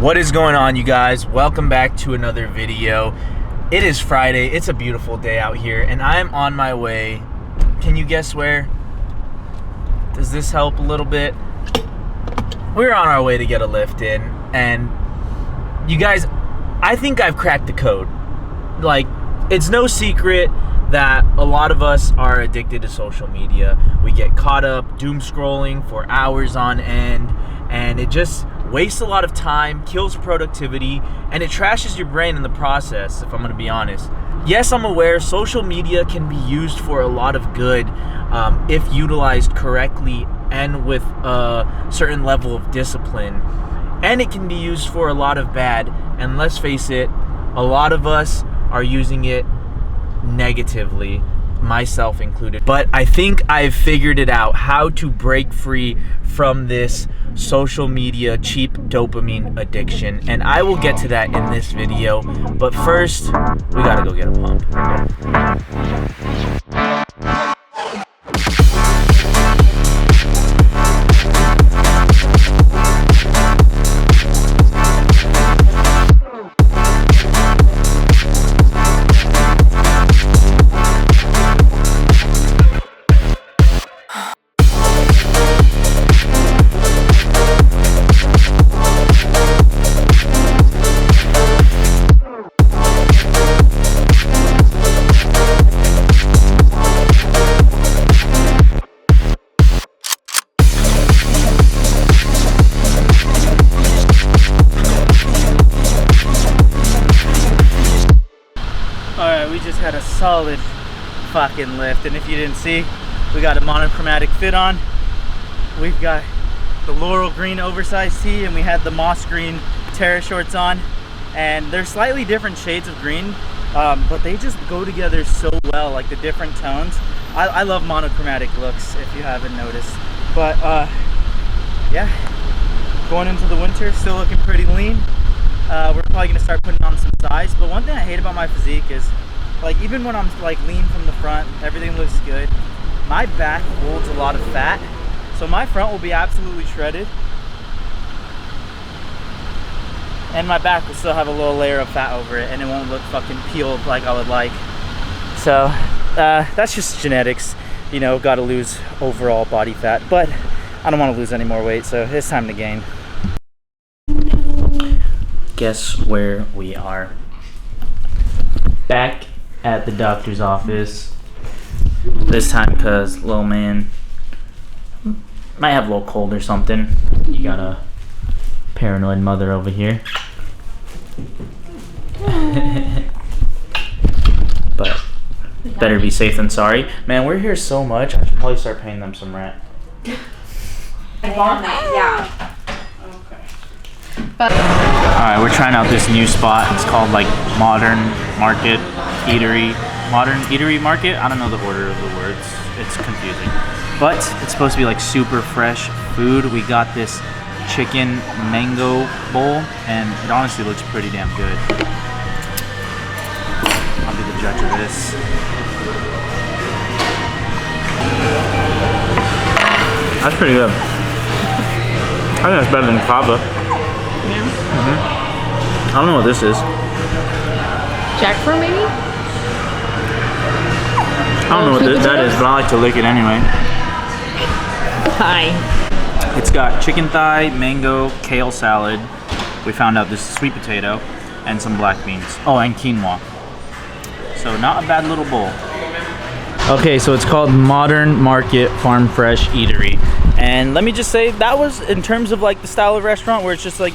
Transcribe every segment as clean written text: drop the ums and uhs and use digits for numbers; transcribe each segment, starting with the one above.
What is going on, you guys? Welcome back to another video. It is Friday. It's a beautiful day out here, and I'm on my way. Can you guess where? Does this help a little bit? We're on our way to get a lift in, and you guys, I think I've cracked the code. Like, it's no secret that a lot of us are addicted to social media. We get caught up doom scrolling for hours on end, and it just wastes a lot of time, kills productivity, and it trashes your brain in the process, if I'm gonna be honest. Yes, I'm aware social media can be used for a lot of good if utilized correctly and with a certain level of discipline. And it can be used for a lot of bad, and let's face it, a lot of us are using it negatively, myself included. But I think I've figured it out, how to break free from this social media cheap dopamine addiction, and I will get to that in this video. But first, we gotta go get a pump. We just had a solid fucking lift, and if you didn't see, we got a monochromatic fit on. We've got the Laurel green oversized tee, and we had the moss green Terra shorts on, and they're slightly different shades of green, but they just go together so well, like the different tones. I love monochromatic looks, if you haven't noticed. But yeah, going into the winter, still looking pretty lean. We're probably gonna start putting on some size, but one thing I hate about my physique is, like, even when I'm like lean from the front, everything looks good, my back holds a lot of fat, so my front will be absolutely shredded, and my back will still have a little layer of fat over it, and it won't look fucking peeled like I would like. So that's just genetics, you know, gotta lose overall body fat, but I don't want to lose any more weight, so it's time to gain. Guess where we are? Back at the doctor's office. This time because little man might have a little cold or something. You got a paranoid mother over here. But better be safe than sorry. Man, we're here so much, I should probably start paying them some rent. Yeah. Alright, we're trying out this new spot. It's called like Modern Market Eatery. Modern Eatery Market? I don't know the order of the words. It's confusing. But it's supposed to be like super fresh food. We got this chicken mango bowl, and it honestly looks pretty damn good. I'll be the judge of this. That's pretty good. I think that's better than kava. I don't know what this is. Jackfruit, maybe? I don't know what that is, but I like to lick it anyway. Hi. It's got chicken thigh, mango, kale salad. We found out this is sweet potato, and some black beans. Oh, and quinoa. So not a bad little bowl. Okay, so it's called Modern Market Farm Fresh Eatery. And let me just say, that was, in terms of like the style of restaurant where it's just like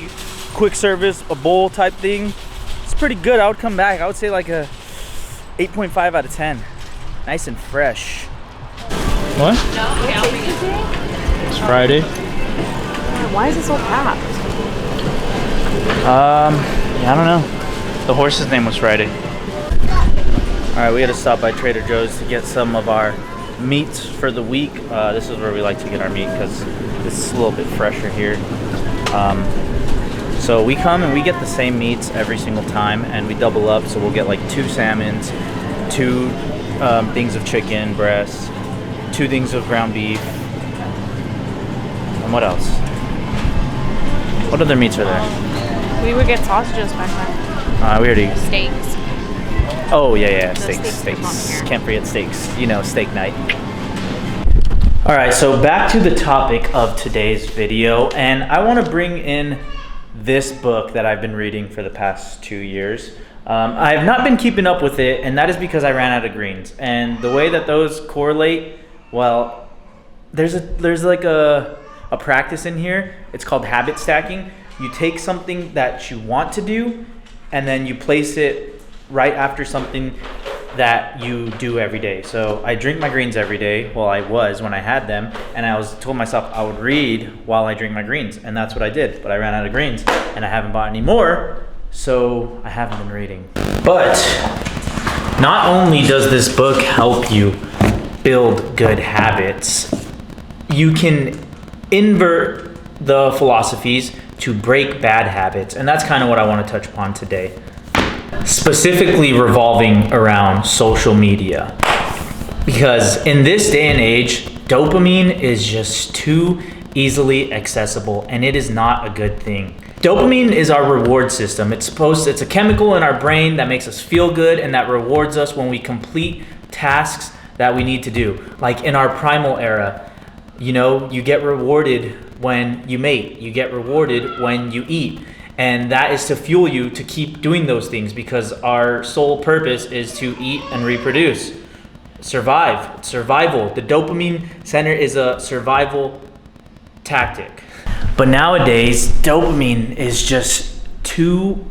quick service, a bowl type thing, it's pretty good. I would come back. I would say like a 8.5 out of 10. Nice and fresh. What? It's Friday. Why is it so packed? Yeah, I don't know. The horse's name was Friday. Alright, we had to stop by Trader Joe's to get some of our meats for the week. This is where we like to get our meat because it's a little bit fresher here. So we come and we get the same meats every single time, and we double up, so we'll get like 2 salmons, 2 things of chicken breasts, 2 things of ground beef, and what else? What other meats are there? We would get sausages back then. We already. Steaks. Oh yeah, The steaks. steaks come on here. Can't forget steaks. You know, steak night. All right, so back to the topic of today's video, and I want to bring in this book that I've been reading for the past 2 years. I have not been keeping up with it, and that is because I ran out of greens. And the way that those correlate, well, there's like a practice in here. It's called habit stacking. You take something that you want to do, and then you place it right after something that you do every day. So I drink my greens every day. Well, I was when I had them, and I told myself I would read while I drink my greens, and that's what I did. But I ran out of greens, and I haven't bought any more, so I haven't been reading. But not only does this book help you build good habits, you can invert the philosophies to break bad habits, and that's kind of what I want to touch upon today. Specifically revolving around social media, because in this day and age, dopamine is just too easily accessible, and it is not a good thing. Dopamine is our reward system. It's a chemical in our brain that makes us feel good and that rewards us when we complete tasks that we need to do. Like in our primal era, you know, you get rewarded when you mate, you get rewarded when you eat. And that is to fuel you to keep doing those things, because our sole purpose is to eat and reproduce. Survival. The dopamine center is a survival tactic. But nowadays, dopamine is just too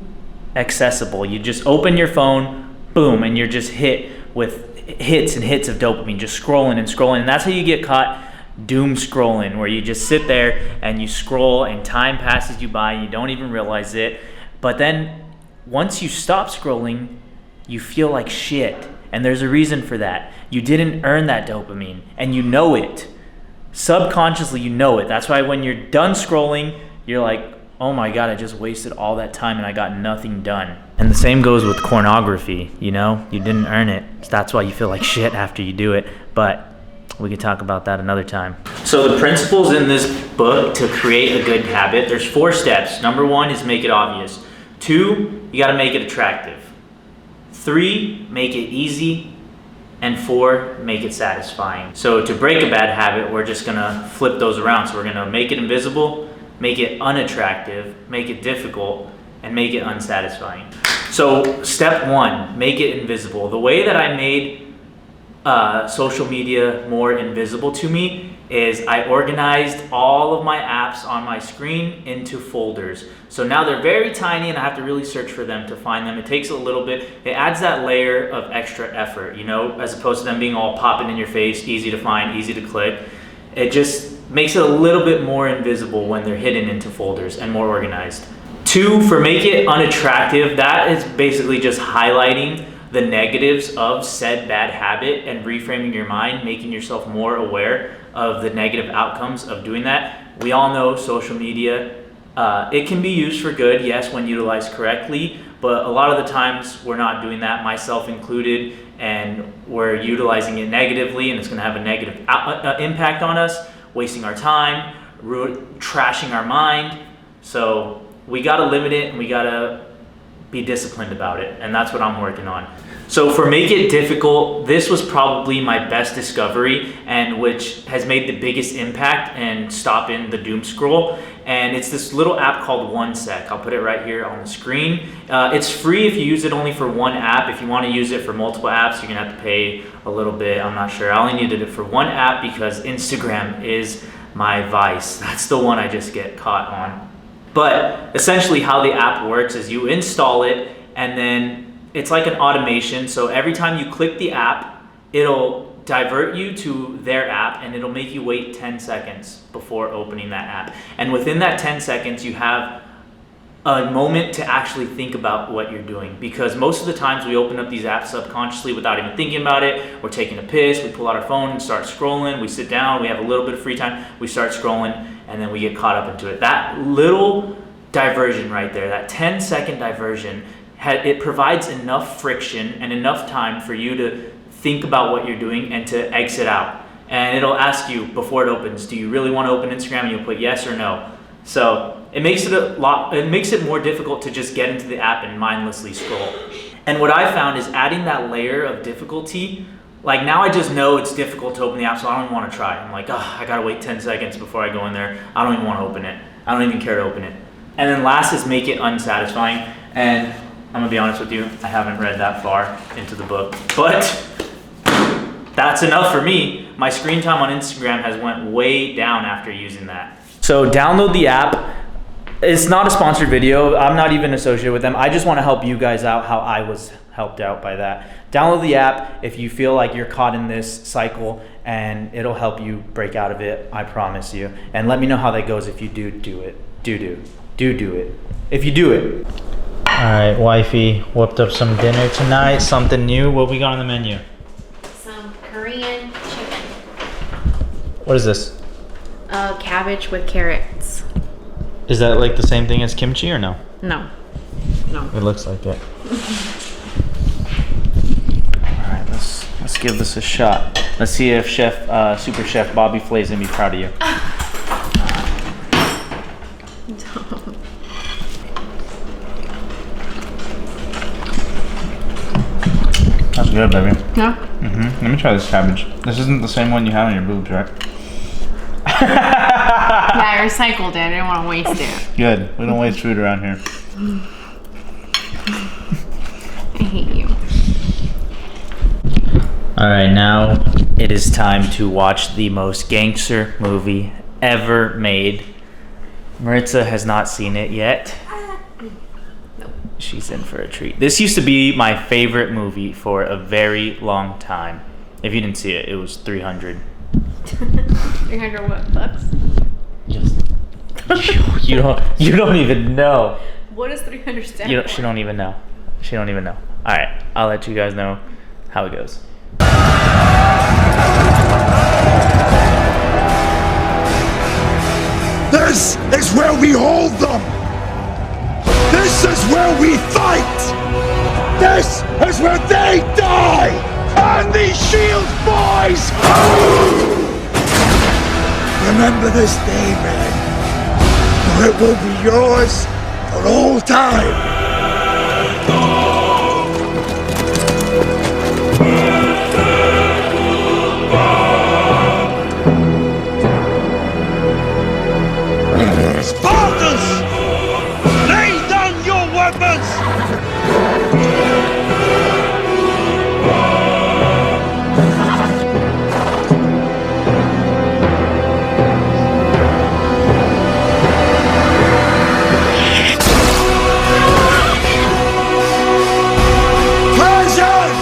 accessible. You just open your phone, boom, and you're just hit with hits and hits of dopamine, just scrolling and scrolling. And that's how you get caught doom scrolling, where you just sit there and you scroll and time passes you by and you don't even realize it. But then once you stop scrolling, you feel like shit. And there's a reason for that. You didn't earn that dopamine, and you know it. Subconsciously, you know it. That's why when you're done scrolling, you're like, oh my God, I just wasted all that time and I got nothing done. And the same goes with pornography, you know? You didn't earn it. So that's why you feel like shit after you do it. But we could talk about that another time. So the principles in this book to create a good habit, there's 4 steps. Number 1 is make it obvious. 2, you gotta make it attractive. 3, make it easy. And 4, make it satisfying. So to break a bad habit, we're just gonna flip those around. So we're gonna make it invisible, make it unattractive, make it difficult, and make it unsatisfying. So step 1, make it invisible. The way that I made social media more invisible to me is I organized all of my apps on my screen into folders. So now they're very tiny and I have to really search for them to find them. It takes a little bit. It adds that layer of extra effort, you know, as opposed to them being all popping in your face, easy to find, easy to click. It just makes it a little bit more invisible when they're hidden into folders and more organized. 2, for make it unattractive, that is basically just highlighting the negatives of said bad habit and reframing your mind, making yourself more aware of the negative outcomes of doing that. We all know social media, it can be used for good, yes, when utilized correctly, but a lot of the times we're not doing that, myself included, and we're utilizing it negatively, and it's gonna have a negative impact on us, wasting our time, trashing our mind. So we gotta limit it, and we gotta be disciplined about it, and that's what I'm working on. So for make it difficult, this was probably my best discovery, and which has made the biggest impact and stopping the doom scroll. And it's this little app called OneSec. I'll put it right here on the screen. It's free if you use it only for one app. If you want to use it for multiple apps, you're gonna have to pay a little bit. I'm not sure. I only needed it for one app because Instagram is my vice. That's the one I just get caught on. But essentially how the app works is you install it, and then it's like an automation. So every time you click the app, it'll divert you to their app, and it'll make you wait 10 seconds before opening that app. And within that 10 seconds, you have a moment to actually think about what you're doing, because most of the times we open up these apps subconsciously without even thinking about it. We're taking a piss, we pull out our phone and start scrolling, we sit down, we have a little bit of free time, we start scrolling, and then we get caught up into it. That little diversion right there, that 10-second diversion, it provides enough friction and enough time for you to think about what you're doing and to exit out. And it'll ask you before it opens, do you really want to open Instagram? And you'll put yes or no. So It makes it more difficult to just get into the app and mindlessly scroll. And what I found is adding that layer of difficulty. Like now I just know it's difficult to open the app, so I don't even want to try. I'm like, I gotta wait 10 seconds before I go in there. I don't even want to open it. I don't even care to open it. And then last is make it unsatisfying. And I'm gonna be honest with you, I haven't read that far into the book, but that's enough for me. My screen time on Instagram has went way down after using that. So download the app. It's not a sponsored video. I'm not even associated with them. I just want to help you guys out how I was helped out by that. Download the app if you feel like you're caught in this cycle, and it'll help you break out of it. I promise you. And let me know how that goes if you do it. Do it. If you do it. All right, wifey whipped up some dinner tonight. Something new. What we got on the menu? Some Korean chicken. What is this? Cabbage with carrots. Is that like the same thing as kimchi or no? No. It looks like it. All right, let's give this a shot. Let's see if Super Chef Bobby Flay's gonna be proud of you. That's good, baby. Yeah. Let me try this cabbage. This isn't the same one you had on your boobs, right? Yeah, I recycled it. I didn't want to waste it. Good. We don't waste food around here. I hate you. All right, now it is time to watch the most gangster movie ever made. Maritza has not seen it yet. Nope. She's in for a treat. This used to be my favorite movie for a very long time. If you didn't see it, it was 300. 300 what, bucks? Just you don't even know. What is 300 stand for? She don't even know. She don't even know. All right, I'll let you guys know how it goes. This is where we hold them. This is where we fight. This is where they die. And these Shield boys. Remember this day, man, or it will be yours for all time. Spartans, lay down your weapons! Persians!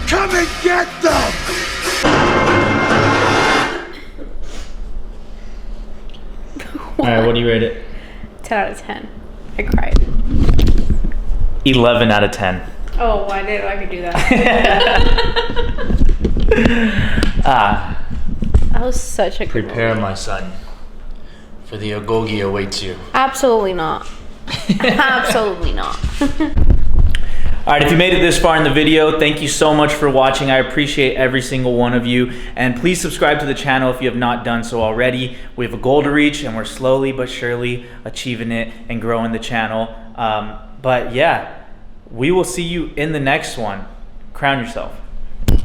Come and get them! All right, what do you rate it? 10 out of 10. I cried. 11 out of 10. Oh, why did I could do that? That was such a good Prepare, movie. my son, for the Ogogi awaits you. Absolutely not. Absolutely not. All right, if you made it this far in the video, thank you so much for watching. I appreciate every single one of you. And please subscribe to the channel if you have not done so already. We have a goal to reach, and we're slowly but surely achieving it and growing the channel. But yeah, we will see you in the next one. Crown yourself.